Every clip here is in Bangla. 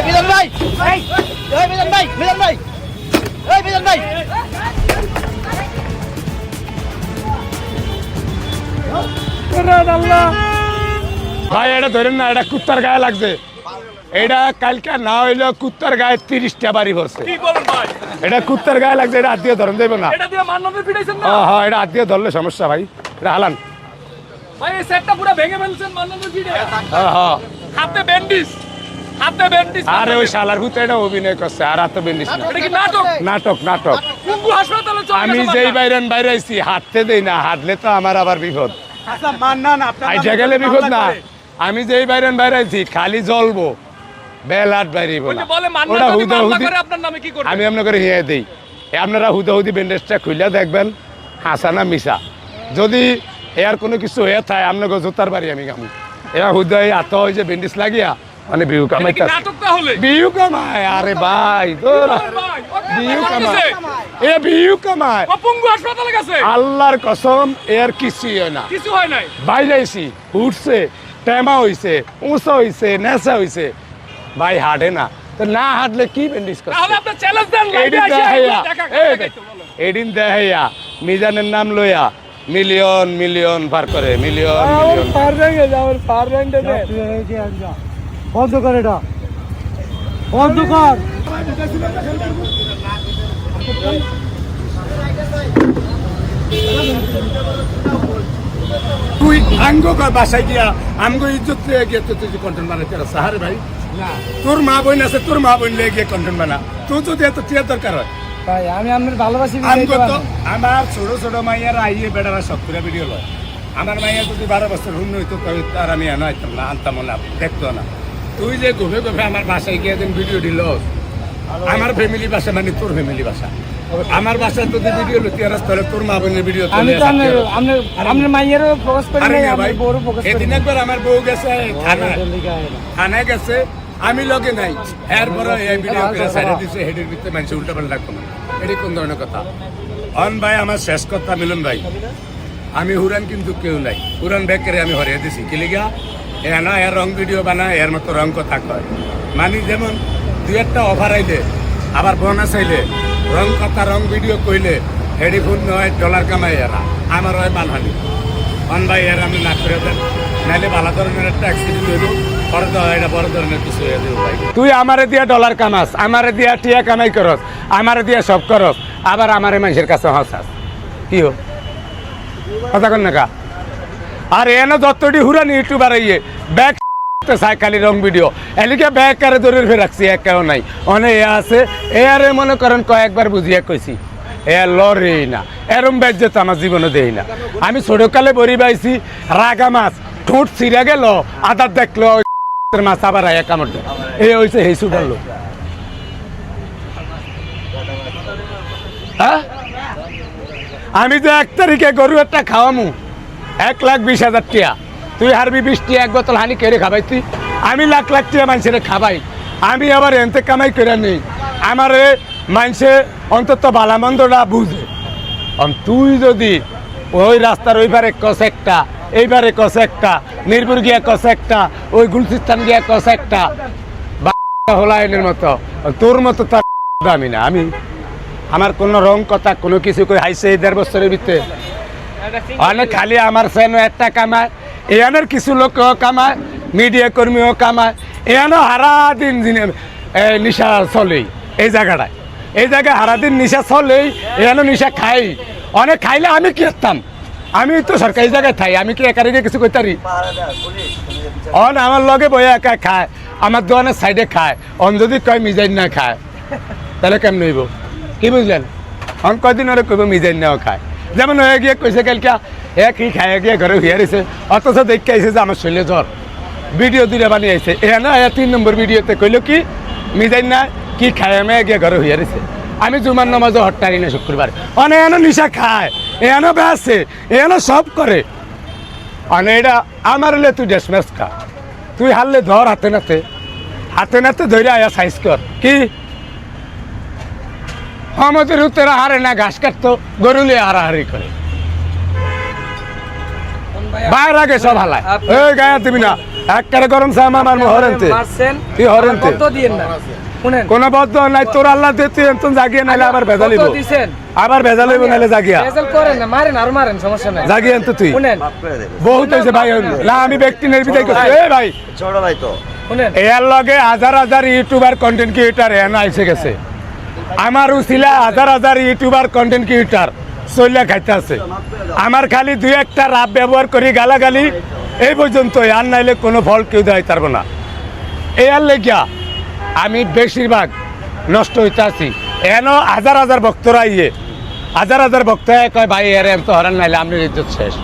মিলন ভাই, মিলন ভাই, মিলন ভাই, মিলন ভাই, ভাই এটা ধরেন না, এটা কুত্তার গায়ে লাগছে। এটা কালকে না হইলো কুত্তার গায়ে 30টা বাড়ি বসছে। এটা কুত্তার গায়ে লাগছে, এটা হাত দিয়ে ধরেন দেবো না। হ্যাঁ, এটা হাত দিয়ে ধরলে সমস্যা ভাই। এটা হালান ভাই, এই সেটটা পুরো ভেঙে ফেলছেন মান্নানের ভিড়ে। হ্যাঁ, হাতে ব্যান্ডেজ, হাতে ব্যান্ডেজ। আরে ওই শালার ভূত এটা অভিনয় করছে, আর হাতে ব্যান্ডেজ না। এটা কি নাটক? নাটক, নাটক। কুঙ্গু হাসপাতালে চলে আমি যেই বাইরে আইছি হাঁটতে দেই না, হাঁটলে তো আমার আবার বিপদ। আচ্ছা মান্নান, আপনার আইটা গেলে বিপদ না। আমি যেই বাইরে আইছি খালি জ্বলবো, বেলাট বাইরেব না। বলে মান্নান যদি মামলা করে আপনার নামে কি করবে? আমি আপনাকে হিয়ে দেই। আপনারা হুদাহুদি ব্যান্ডেজটা খুলে দেখবেন হাসানা মিশা। যদি এর কোনো কিছু হয়ে থাকে আপনাকে জোতার বাড়ি আমি গামু। এরা হুদাই হাত হয় যে ব্যান্ডেজ লাগিয়া মানে বিহু কামাই, বিহু কামায়। আরে ভাই বিহু কামায়, এ বিহু কামায়। আল্লাহর কসম এর কিছুই হয় না, কিছু হয় নাই। বাইরে আইছি, উঠছে, টেমা হইছে, উঁচা হইছে, নেশা হইছে। ভাই হাঁটে না, তো না হাঁটলে কি ব্যান্ডেজ করছে? এদিন দেখাইয়া মিজানের নাম লইয়া মিলিয়ন মিলিয়ন পার করে, মিলিয়ন বন্ধ করে, এটা বন্ধ কর। তুই আঙ্গ বাসায় গিয়া আমগো ইজ্জত লিয়ে গিয়ে তো তুই কন্টেন্ট বানাইতে রাস্তা। আরে ভাই তোর মা বোন আছে, তোর মা বোন লিয়ে গিয়ে কন্টেন্ট বানা। তুই যদি এত টিয়া দরকার হয় ভাই, আমি আপনার ভালোবাসি। আমার ছোট ছোট মাইয়ারা আইয়ে বেড়ারা সব করে ভিডিও লয়। আমার মাইয়া যদি 12 বছর হুন হইতো তার আমি এনে আইতাম না, আনতাম না, দেখতো না। তুই যে গোফে গোফে আমার বাসায় গিয়ে দিন ভিডিও দিল, আমার ফ্যামিলি বাসা মানে তোর ফ্যামিলি বাসা। আমার বাসায় যদি ভিডিও লইতে আরস তাহলে তোর মা বোনের ভিডিও আপনার মাইয়েরও ফোকাস করি নাই, আমি বড় ফোকাস করি। এদিন একবার আমার বউ গেছে থানায় গেছে, আমি লগে নাই। এরপরে এই ভিডিও করে সাইডে দিছে, হেডের ভিতরে মানুষ উল্টা পাল্টা রাখতো না। এটি কোন ধরনের কথা? অন ভাই আমার শেষ কথা মিলন ভাই, আমি হুরান কিন্তু কেউ নাই। হুরান ব্যাগকে আমি হরিয়ে দিছি কি লিগা? না এর রং ভিডিও বানায়, এর মতো রং কথা কয়। মানে যেমন দুই একটা অফার আইলে, আবার বোনাস আইলে, রং কথা রং ভিডিও কইলে হেডিফোন নয় ডলার কামাই এরা, আমার হয় মানহানি। অন ভাই এর আমি না করে দেন, নাহলে ভালো ধরনের একটা অ্যাক্সিডেন্ট হইল, এটা বড় ধরনের কিছু হয়ে যাবে ভাই। তুই আমারে দিয়া ডলার কামাস, আমারে দিয়া টিয়া কামাই করস, আমারে দিয়া সব করস, আবার আমারে মানুষের কাছে হসাস। কি হোক কথা কন না? আর এনে যতটি হুরান ইউটিউবার আইয়ে ব্যাগ চাই খালি রং ভিডিও, এলিকে ব্যাগ কারে ধরে ফের রাখছি, এক কেউ নাই। অনেক এ আছে, এ আরে মনে করেন কয়েকবার বুঝিয়ে কইছি, এ লড়েই না। এরম ব্যাগ যেত আমার জীবনে দেই না। আমি ছোটকালে বড়ি পাইছি, রাগা মাছ ঠোঁট ছিঁড়ে গেল, আদার দেখলো মাছ আবার আয়া কামড় দেয়, এ হয়েছে হেই সুটার লোক। হ্যাঁ, আমি যে 1 তারিখে গরু একটা খাওয়ামু 1,20,000 টাকা, তুই হারবি 20 টাকা এক বোতল হানি কেড়ে খাবাই তুই? আমি লাখ লাখ টাকা মানুষের খাবাই, আমি আবার এনতে কামাই করে নেই। আমার মানুষে অন্তত ভালামন্দটা বুঝে। তুই যদি ওই রাস্তার ওইবারে কস একটা, এইবারে কস একটা, নির্ভর গিয়া কস একটা, ওই গুলচিস্তান গিয়া কস একটা, হোলায়নের মতো তোর মতো তার আমি না। আমি আমার কোনো রং কথা কোনো কিছু কই হাইছে 1.5 বছরের ভিতরে অনেক খালি আমার ফ্যানও একটা কামায়, এখানের কিছু লোকও কামায়, মিডিয়া কর্মীও কামায়। এখানে হারা দিন নিশা চলেই এই জায়গাটায়, এই জায়গায় হারাদিন নিশা চলেই, এখানে নিশা খাই। অনেক খাইলে আমি কি করতাম? আমি তো সরকারি জায়গায় খাই, আমি কি একারে কিছু করতে পারি? অন আমার লগে বয়ে একা খায়, আমার দোকানের সাইডে খায়। অন যদি কয় মিজাইন না খায় তাহলে কেমন হইব? কি বুঝলেন? অন কয়দিন ওরা কইব মিজাইন নাও খায়। যেমন হয়ে গিয়ে কইছে কালকে কি খাইয়া গিয়ে ঘরে হইয়া রয়েছে, অথচ দেখে আইছে যে আমার শরীরে জ্বর, ভিডিও দুইটা বানিয়ে আইছে। এখানে 3 নম্বর ভিডিওতে কইল কি মিজাইন না কি খাইয়া মেয়ে গিয়ে ঘরে হইয়া রয়েছে। আমি জুমার নামাজও হট্টারি না শুক্রবার। অনে এনো নিশা খায়, এনো বেসে, এনো সব করে। অনে এটা আমার হলে তুই ড্রেস ম্যাচ খা, তুই হারলে ধর হাতে নাতে, হাতে নাতে ধরে আয়া সাইজ কর। কি আমাদের উত্তরা হারে না ঘাস কাটতো গরু লিয়ে হারাহারি করে বাইরে আগে সব হালায় এই গায়ে দিবি না একবারে গরম চা আমার হরেনতে তুই হরেনতে কোন বদ্ধ নাই তোর আল্লাহ দে তুই এত জাগিয়ে নাইলে আবার ভেজালিব আবার ভেজালিব নাইলে জাগিয়া জাগিয়ে আনতো তুই বহুত হয়েছে ভাই না আমি ব্যক্তি নির্বিধায় করছি এই ভাই ছোট ভাই তো এর লগে হাজার হাজার ইউটিউবার কন্টেন্ট ক্রিয়েটার এনে আইসে গেছে আমার উচিলা হাজার হাজার ইউটিউবার কন্টেন্ট ক্রিয়েটার চলিয়া খাইতে আছে আমার খালি দুই একটা রাব ব্যবহার করি গালাগালি এই পর্যন্ত আর নাইলে কোনো ফল কেউ দেয় পারবো না এই আর লেগিয়া আমি বেশিরভাগ নষ্ট হইতে আছি এন হাজার হাজার ভক্তরা ইয়ে হাজার হাজার ভক্ত কয় ভাই এর এত হরান নাইলে আপনি ইজ্জত শেষ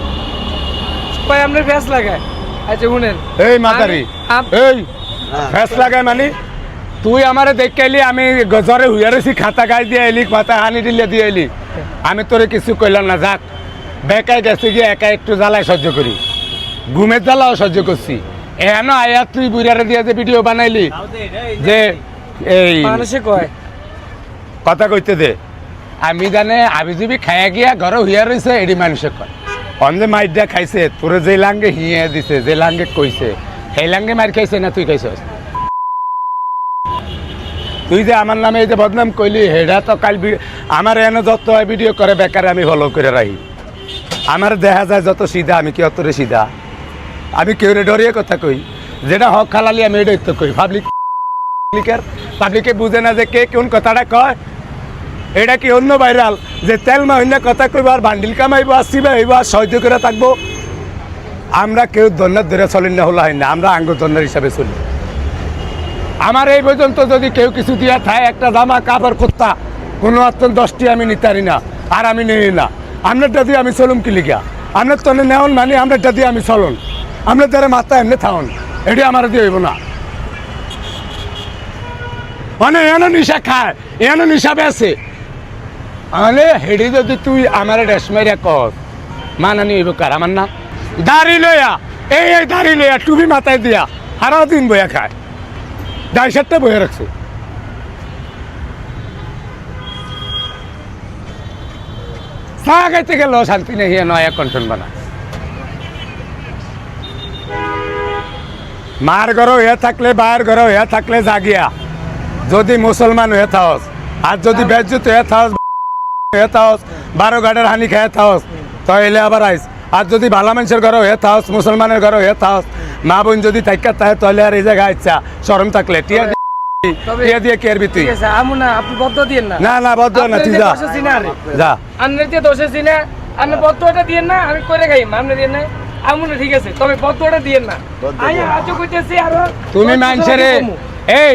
ভাই আপনার ফেস লাগায় আচ্ছা শুনেন এই মাদারি এই ফেস লাগায় মানে তুই আমারে দেখাইলি আমি গজরে হুইয়া রয়েছি খাতা গাছ দিয়ে এলি মাথা হানি দিলে দিয়ে এলি আমি তোরে কিছু কইলাম না যাক বেকায় গেছে গিয়ে একা একটু জ্বালায় সহ্য করি ঘুমের জ্বালাও সহ্য করছি এন আয়া তুই বুড়ারে দিয়ে যে ভিডিও বানাইলি যে এই মানুষে কয় কথা কইতে দে আমি জানে আবিজুবি খাইয়া গিয়া ঘরে হুইয়া রয়েছে এডি মানুষে কয় অন্ধে মাইরটা খাইছে তোরে যে লাঙ্গে হিয়ে দিছে যে লাঙ্গে কইছে সেই লাঙ্গে মার খাইছে না তুই খাইছস তুই যে আমার নামে এই যে বদনাম কইলি হেডা তো কাল আমার এনে যত হয় ভিডিও করে বেকারে আমি ফলো করে রাখি আমার দেখা যায় যত সিধা আমি কি অতরে সিধা আমি কেউ ডরিয়ে কথা কই যেটা হক খালালি আমি এটাই তো কই পাবলিকে বুঝে না যে কে কোন কথাটা কয় এটা কি অন্য ভাইরাল যে তেল মাহিনা কথা কইব আর বান্ডিল কামাইব আসিবে হইব আর সহ্য করে থাকবো আমরা কেউ দন্যার ধরে চলি না হলো হয় না আমরা আঙ্গ দন্যার হিসাবে চলি আমার এই পর্যন্ত যদি কেউ কিছু দিয়া থাকে একটা জামা কাপড় কুত্তা কোনো অত্যন্ত 10টি আমি নিতারি না আর আমি নেই না আপনারটা দিয়ে আমি চলুম কি লিখা আপনার তো নেওয়ান মানে আপনারটা দিয়ে আমি চলুন আপনার দ্বারা মাথা এমনি থাকুন এটি আমার দিয়ে হইব না মানে এনো নিশা খায় এনো নিশা বেছে মানে হেডি যদি তুই আমার রেশমাইরা কর মানানি হইব কার আমার না দাড়ি লইয়া এই দাড়ি লইয়া টুপি মাথায় দিয়া সারা দিন বইয়া খায় 2.5-7টা বইয়া রাখছে চা খাইতে গেল শান্তি নেই নয়া কন্ট্রোল বানা মার ঘর হয়ে থাকলে বায়ের ঘর হয়ে থাকলে জাগিয়া যদি মুসলমান হয়ে থাকস আর যদি বেজ্জুত হয়ে থাকস হয়ে থাকস 12 গাড়ের হানি খেয়ে থাকস তাহলে আবার আইস আর যদি ভালো মানুষের ঘর হয়ে থাকস মুসলমানের ঘর হয়ে থাকস মা বোন যদি তাইকা থাকে তাহলে আর এই জায়গায় ইচ্ছা শরম থাকলে টিয়া দিয়ে কে আরবি তুই আপনি বদ্ধ দিয়েন না না না বদ্ধ না তুই যা যা আন্নের দিয়ে দোষে চিনা আপনি বদ্ধটা দিয়েন না আমি করে খাই আপনি দিয়েন না আমুন ঠিক আছে তবে বদ্ধটা দিয়েন না আমি আজও কইতেছি আর তুমি মানুষের এই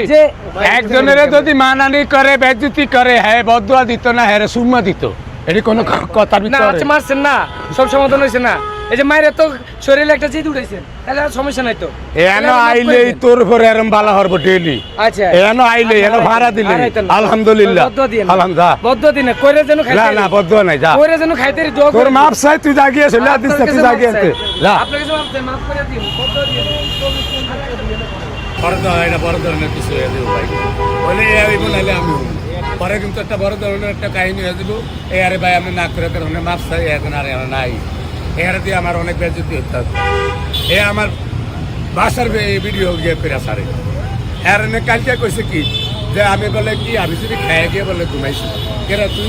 একজনের যদি মানানি করে বেজ্জতি করে হ্যাঁ বদুয়া দিত না হ্যাঁ সুম্মা দিত এটি কোনো কথার না ভিতরে আচ্ছা মারছেন না সব সমাধান হয়েছে না এই যে মায়ের তো শরীরে একটা জিদ উঠেছেন তাহলে আর সমস্যা নাই তো এনো আইলে তোর উপরে এরম বালা হরব ডেইলি আচ্ছা এনো আইলে এনো ভাড়া দিলে আলহামদুলিল্লাহ আলহামদুলিল্লাহ বদ্ধ দিন কইরে যেন খাইতে না না বদ্ধ নাই যা কইরে যেন খাইতে দোয়া তোর মাপ চাই তুই জাগিয়ে চলে দিস তুই জাগিয়ে আনতে যা আপনাকে মাফ করে দিন বদ্ধ দিন বড় ধরনের বড় ধরনের কিছু হয়ে যাবো ভাই বলে এই বলাইলে আমি পরে কিন্তু একটা বড় ধরনের একটা কাহিনী হয়ে যাবো এই আরে ভাই আমি না করে কারণে মাপ চাই এখন আর নাই এর দিয়ে আমার অনেক বেজ্জতি হতে হবে এ আমার বাসার ভিডিও গিয়ে ফেরা সারে এর কালকে কইছে কি যে আমি বলে কি আমি যদি খাইয়ে গিয়ে বলে ঘুমাইছি কেরা তুই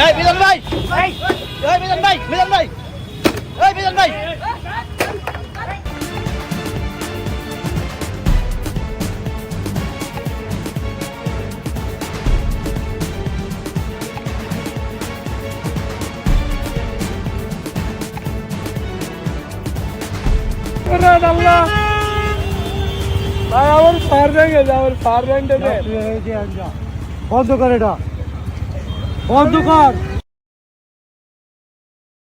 এই মিজান ভাই এই মিজান ভাই এই মিজান ভাই আল্লাহ ভাই আমার ফার ব্যাংকে আমার ফার ব্যাংকটা বন্ধ কর এটা বন্ধ কর